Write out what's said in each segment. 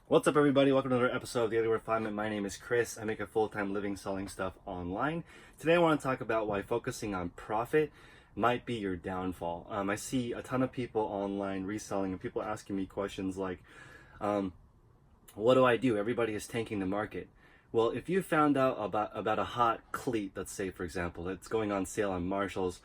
What's up, everybody? Welcome to another episode of The Daily Refinement. My name is Chris. I make a full-time living selling stuff online. Today I want to talk about why focusing on profit might be your downfall. I see a ton of people online reselling and people asking me questions like, what do I do? Everybody is tanking the market. Well, if you found out about a hot cleat, let's say, for example, that's going on sale on Marshall's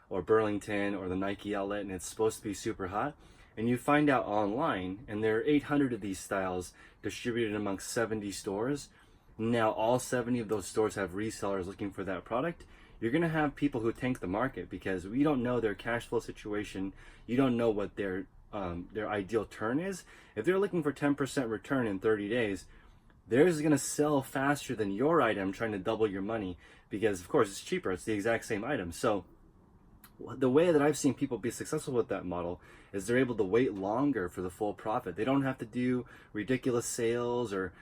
or Burlington or the Nike outlet and it's supposed to be super hot, and you find out online, and there are 800 of these styles distributed amongst 70 stores. Now, all 70 of those stores have resellers looking for that product. You're going to have people who tank the market because we don't know their cash flow situation. You don't know what their ideal turn is. If they're looking for 10% return in 30 days, theirs is going to sell faster than your item trying to double your money because, of course, it's cheaper. It's the exact same item. So the way that I've seen people be successful with that model is they're able to wait longer for the full profit. They don't have to do ridiculous sales or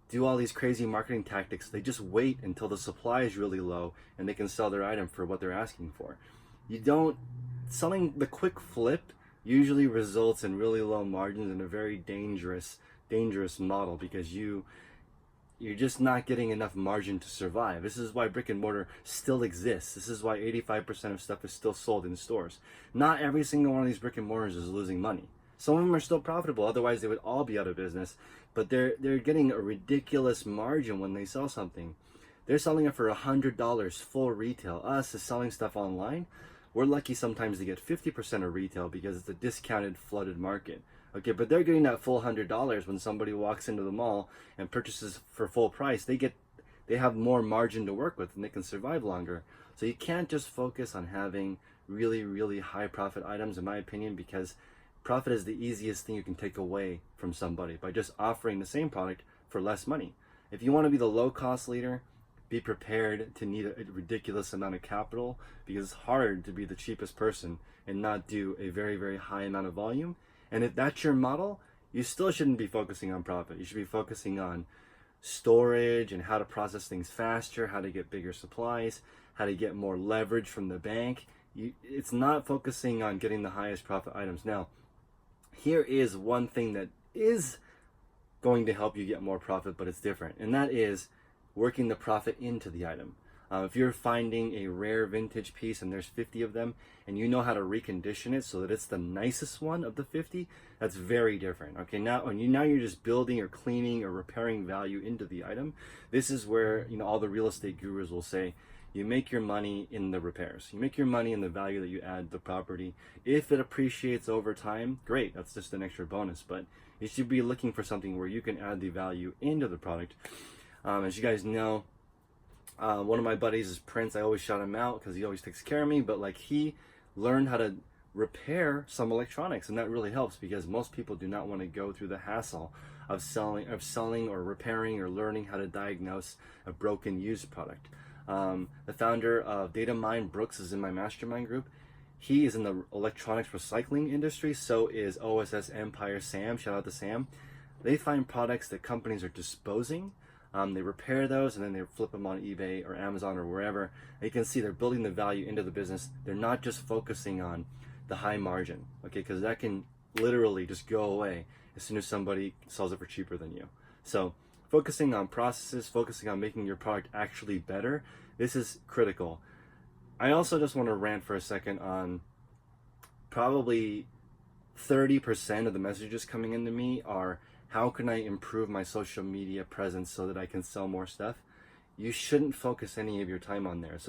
do all these crazy marketing tactics. They just wait until the supply is really low and they can sell their item for what they're asking for. Selling the quick flip usually results in really low margins and a very dangerous model because you're just not getting enough margin to survive. This is why brick and mortar still exists. This is why 85% of stuff is still sold in stores. Not every single one of these brick and mortars is losing money. Some of them are still profitable, otherwise they would all be out of business. But they're getting a ridiculous margin when they sell something. They're selling it for $100 full retail. Us is selling stuff online. We're lucky sometimes to get 50% of retail because it's a discounted, flooded market. Okay, but they're getting that full $100 when somebody walks into the mall and purchases for full price. They have more margin to work with and they can survive longer. So you can't just focus on having really, really high profit items, in my opinion, because profit is the easiest thing you can take away from somebody by just offering the same product for less money. If you want to be the low cost leader, be prepared to need a ridiculous amount of capital because it's hard to be the cheapest person and not do a very, very high amount of volume. And if that's your model, you still shouldn't be focusing on profit. You should be focusing on storage and how to process things faster, how to get bigger supplies, how to get more leverage from the bank. It's not focusing on getting the highest profit items. Now, here is one thing that is going to help you get more profit, but it's different. And that is working the profit into the item. If you're finding a rare vintage piece and there's 50 of them and you know how to recondition it so that it's the nicest one of the 50, that's very different. Okay, now you're just building or cleaning or repairing value into the item. This is where all the real estate gurus will say you make your money in the repairs. You make your money in the value that you add to the property. If it appreciates over time, great, that's just an extra bonus, but you should be looking for something where you can add the value into the product. As you guys know, one of my buddies is Prince. I always shout him out because he always takes care of me, but he learned how to repair some electronics, and that really helps because most people do not want to go through the hassle of selling or repairing or learning how to diagnose a broken used product. The founder of Data Mine, Brooks, is in my mastermind group. He is in the electronics recycling industry. So is OSS Empire Sam. Shout out to Sam. They find products that companies are disposing. They repair those and then they flip them on eBay or Amazon or wherever. You can see they're building the value into the business. They're not just focusing on the high margin, okay? Because that can literally just go away as soon as somebody sells it for cheaper than you. So focusing on processes, focusing on making your product actually better, this is critical. I also just want to rant for a second on probably 30% of the messages coming into me are, how can I improve my social media presence so that I can sell more stuff? You shouldn't focus any of your time on there.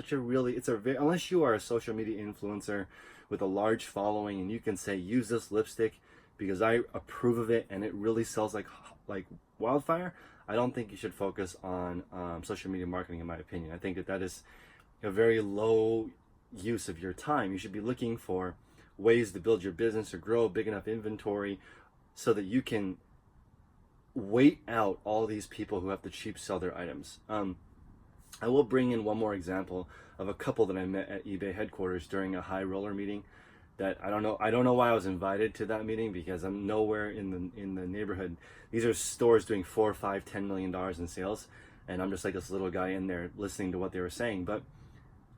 Unless you are a social media influencer with a large following and you can say, use this lipstick because I approve of it and it really sells like wildfire, I don't think you should focus on social media marketing, in my opinion. I think that is a very low use of your time. You should be looking for ways to build your business or grow a big enough inventory so that you can wait out all these people who have to cheap sell their items. I will bring in one more example of a couple that I met at eBay headquarters during a high roller meeting. That I don't know why I was invited to that meeting because I'm nowhere in the neighborhood. These are stores doing $4, $5, $10 million in sales, and I'm just like this little guy in there listening to what they were saying. But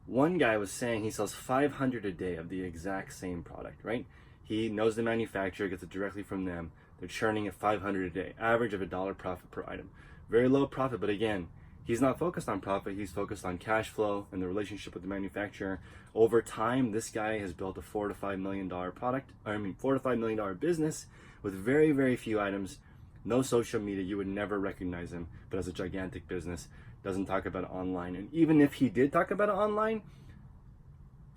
one guy was saying he sells 500 a day of the exact same product, right? He knows the manufacturer, gets it directly from them. they're churning at 500 a day, average of $1 profit per item. Very low profit, but again, he's not focused on profit, he's focused on cash flow and the relationship with the manufacturer. Over time, this guy has built a $4 to $5 million product, $4 to $5 million business with very, very few items, no social media, you would never recognize him, but has a gigantic business, doesn't talk about it online. And even if he did talk about it online,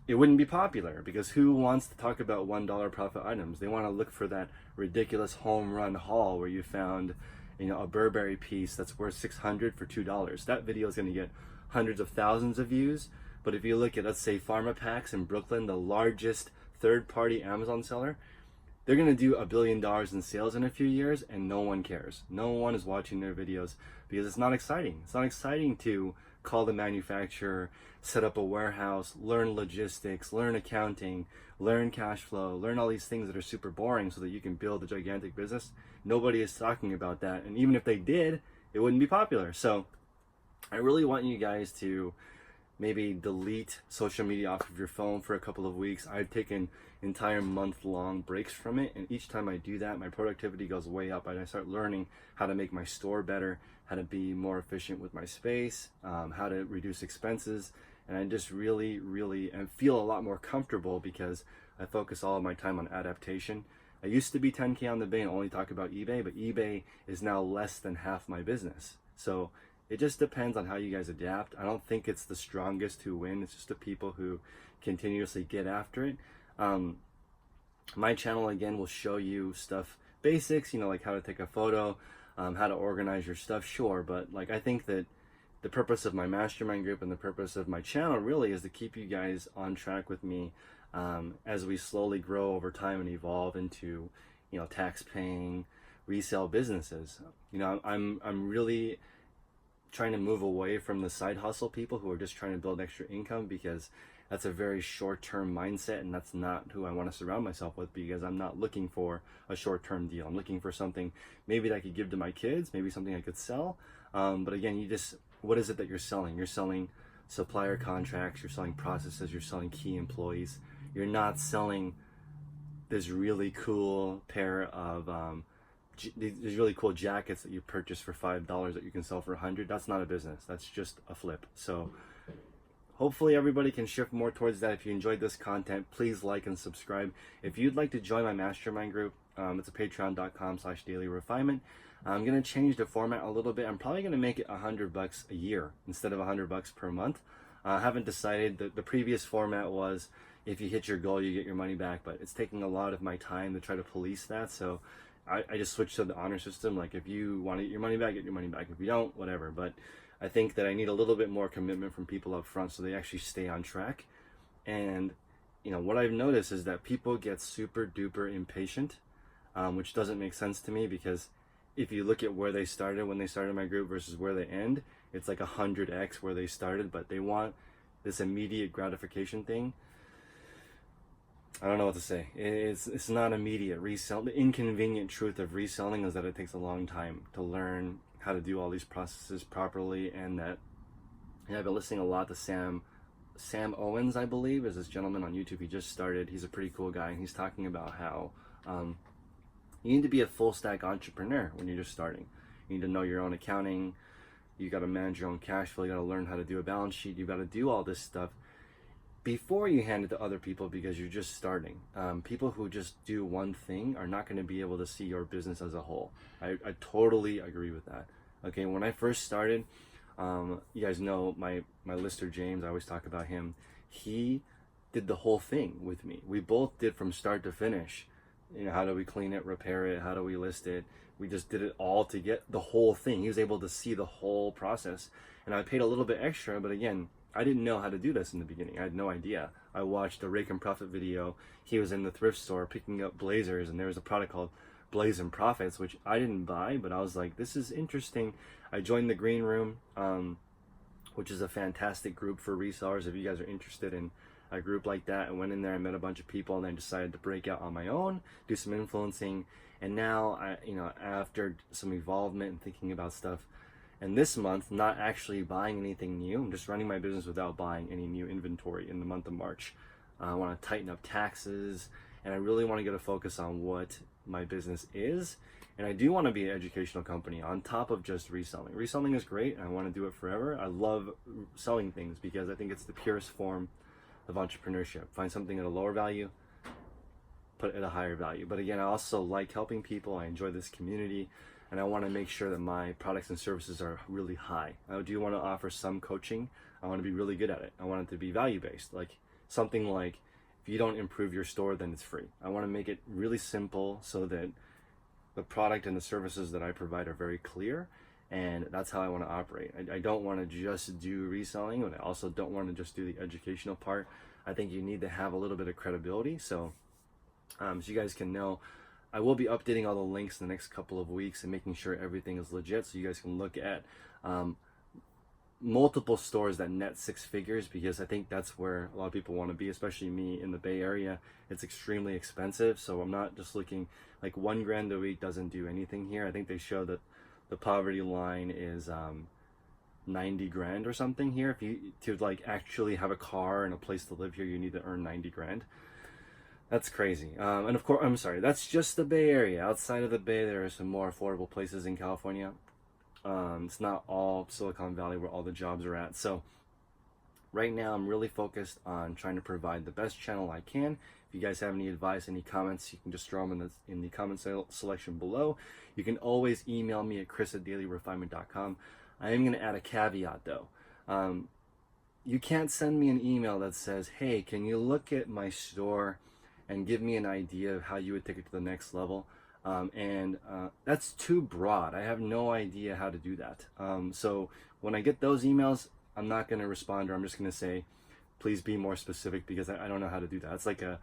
it wouldn't be popular, because who wants to talk about $1 profit items? They want to look for that ridiculous home run haul where you found, you know, a Burberry piece that's worth $600 for $2. That video is going to get hundreds of thousands of views. But if you look at, let's say, Pharma Packs in Brooklyn, the largest third-party Amazon seller, they're going to do $1 billion in sales in a few years, and no one cares. No one is watching their videos because it's not exciting. It's not exciting to call the manufacturer, set up a warehouse, learn logistics, learn accounting, learn cash flow, learn all these things that are super boring so that you can build a gigantic business. Nobody is talking about that. And even if they did, it wouldn't be popular. So I really want you guys to maybe delete social media off of your phone for a couple of weeks. I've taken entire month-long breaks from it, and each time I do that, my productivity goes way up, and I start learning how to make my store better, how to be more efficient with my space, how to reduce expenses, and I just really feel a lot more comfortable because I focus all of my time on adaptation. I used to be 10K on the bay and only talk about eBay, but eBay is now less than half my business. So it just depends on how you guys adapt. I don't think it's the strongest who win. It's just the people who continuously get after it. My channel, again, will show you stuff, basics, you know, like how to take a photo, how to organize your stuff, sure. But like, I think that the purpose of my mastermind group and the purpose of my channel really is to keep you guys on track with me as we slowly grow over time and evolve into, you know, tax paying resale businesses. You know, I'm really trying to move away from the side hustle people who are just trying to build extra income, because that's a very short-term mindset, and that's not who I want to surround myself with, because I'm not looking for a short-term deal. I'm looking for something maybe that I could give to my kids, maybe something I could sell. But again, what is it that you're selling? You're selling supplier contracts, you're selling processes, you're selling key employees. You're not selling this really cool pair of these really cool jackets that you purchase for $5 that you can sell for $100. That's not a business. That's just a flip. So hopefully everybody can shift more towards that. If you enjoyed this content, please like and subscribe. If you'd like to join my mastermind group, it's a patreon.com/dailyrefinement. I'm going to change the format a little bit. I'm probably going to make it $100 a year instead of $100 per month. I haven't decided. The previous format was, if you hit your goal, you get your money back, but it's taking a lot of my time to try to police that. So I just switched to the honor system. Like, if you want to get your money back, get your money back. If you don't, whatever. But I think that I need a little bit more commitment from people up front so they actually stay on track. And, you know, what I've noticed is that people get super duper impatient, which doesn't make sense to me, because if you look at where they started when they started my group versus where they end, it's like 100x where they started, but they want this immediate gratification thing. I don't know what to say. It's not immediate. The inconvenient truth of reselling is that it takes a long time to learn how to do all these processes properly, and that, you know, I've been listening a lot to Sam Owens, I believe, is this gentleman on YouTube. He just started. He's a pretty cool guy, and he's talking about how you need to be a full stack entrepreneur when you're just starting. You need to know your own accounting. You got to manage your own cash flow. You got to learn how to do a balance sheet. You got to do all this stuff before you hand it to other people, because you're just starting. People who just do one thing are not going to be able to see your business as a whole. I totally agree with that. Okay, when I first started, you guys know my lister James, I always talk about him. He did the whole thing with me. We both did from start to finish. You know, how do we clean it, repair it, how do we list it? We just did it all to get the whole thing. He was able to see the whole process. And I paid a little bit extra, but again, I didn't know how to do this in the beginning. I had no idea. I watched a Rake and Profit video. He was in the thrift store picking up blazers, and there was a product called Blaze and Profits, which I didn't buy, but I was like, this is interesting. I joined the Green Room, which is a fantastic group for resellers. If you guys are interested in a group like that, I went in there, I met a bunch of people, and then decided to break out on my own, do some influencing. And now, after some involvement and thinking about stuff, and this month, not actually buying anything new, I'm just running my business without buying any new inventory in the month of March. I want to tighten up taxes, and I really want to get a focus on what my business is. And I do want to be an educational company on top of just reselling. Reselling is great. I want to do it forever. I love selling things because I think it's the purest form of entrepreneurship. Find something at a lower value, put it at a higher value. But again, I also like helping people. I enjoy this community, and I want to make sure that my products and services are really high. I do want to offer some coaching. I want to be really good at it. I want it to be value-based, like something like, if you don't improve your store, then it's free. I want to make it really simple so that the product and the services that I provide are very clear, and that's how I want to operate. I don't want to just do reselling, but I also don't want to just do the educational part. I think you need to have a little bit of credibility. So you guys can know, I will be updating all the links in the next couple of weeks and making sure everything is legit, so you guys can look at multiple stores that net 6 figures, because I think that's where a lot of people want to be, especially me in the Bay Area. It's extremely expensive, so I'm not just looking, like $1,000 a week doesn't do anything here. I think they show that the poverty line is 90 grand or something here. If you to like actually have a car and a place to live here, you need to earn 90 grand. That's crazy. And of course, I'm sorry, that's just the Bay Area. Outside of the Bay, there are some more affordable places in California. It's not all Silicon Valley where all the jobs are at. So right now I'm really focused on trying to provide the best channel I can. If you guys have any advice, any comments, you can just throw them in the comment selection below. You can always email me at chris@dailyrefinement.com. I am going to add a caveat though. You can't send me an email that says, hey, can you look at my store and give me an idea of how you would take it to the next level? That's too broad. I have no idea how to do that. So when I get those emails, I'm not going to respond, or I'm just going to say, please be more specific, because I don't know how to do that. It's like a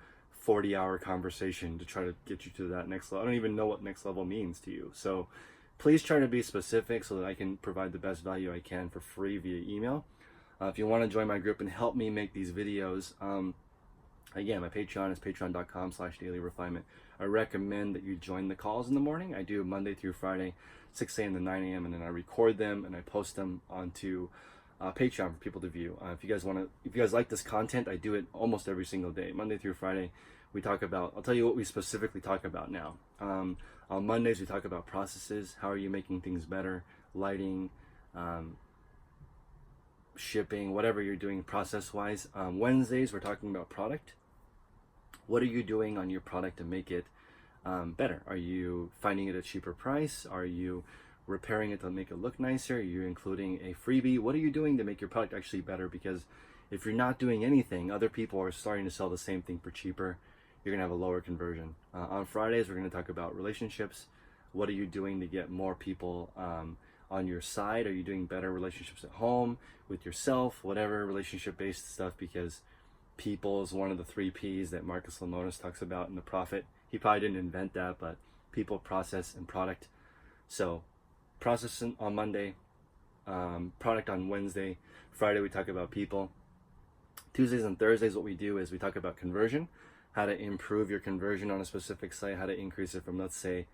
40-hour conversation to try to get you to that next level. I don't even know what next level means to you. So please try to be specific so that I can provide the best value I can for free via email. If you want to join my group and help me make these videos, again, my Patreon is patreon.com/dailyrefinement. I recommend that you join the calls in the morning. I do Monday through Friday, 6 a.m. to 9 a.m. and then I record them and I post them onto Patreon for people to view. If you guys like this content, I do it almost every single day, Monday through Friday. We talk about, I'll tell you what we specifically talk about now. On Mondays, we talk about processes. How are you making things better? Lighting, shipping, whatever you're doing process-wise. Wednesdays, we're talking about product. What are you doing on your product to make it better? Are you finding it a cheaper price? Are you repairing it to make it look nicer? Are you including a freebie? What are you doing to make your product actually better? Because if you're not doing anything, other people are starting to sell the same thing for cheaper. You're gonna have a lower conversion. On Fridays, we're gonna talk about relationships. What are you doing to get more people on your side? Are you doing better relationships at home, with yourself, whatever relationship-based stuff? Because people is one of the 3 Ps that Marcus Lemonis talks about in The Profit. He probably didn't invent that, but people, process, and product. So process on Monday, product on Wednesday. Friday, we talk about people. Tuesdays and Thursdays, what we do is we talk about conversion, how to improve your conversion on a specific site, how to increase it from, let's say,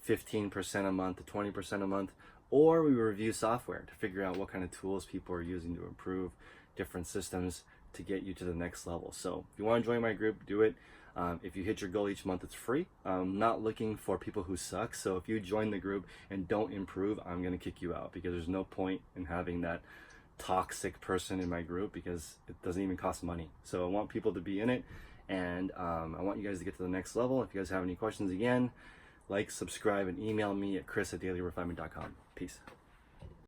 15% a month to 20% a month. Or we review software to figure out what kind of tools people are using to improve different systems to get you to the next level. So if you want to join my group, do it. If you hit your goal each month, it's free. I'm not looking for people who suck. So if you join the group and don't improve, I'm going to kick you out, because there's no point in having that toxic person in my group, because it doesn't even cost money. So I want people to be in it, and I want you guys to get to the next level. If you guys have any questions, again, like, subscribe, and email me at chris@dailyrefinement.com. Peace.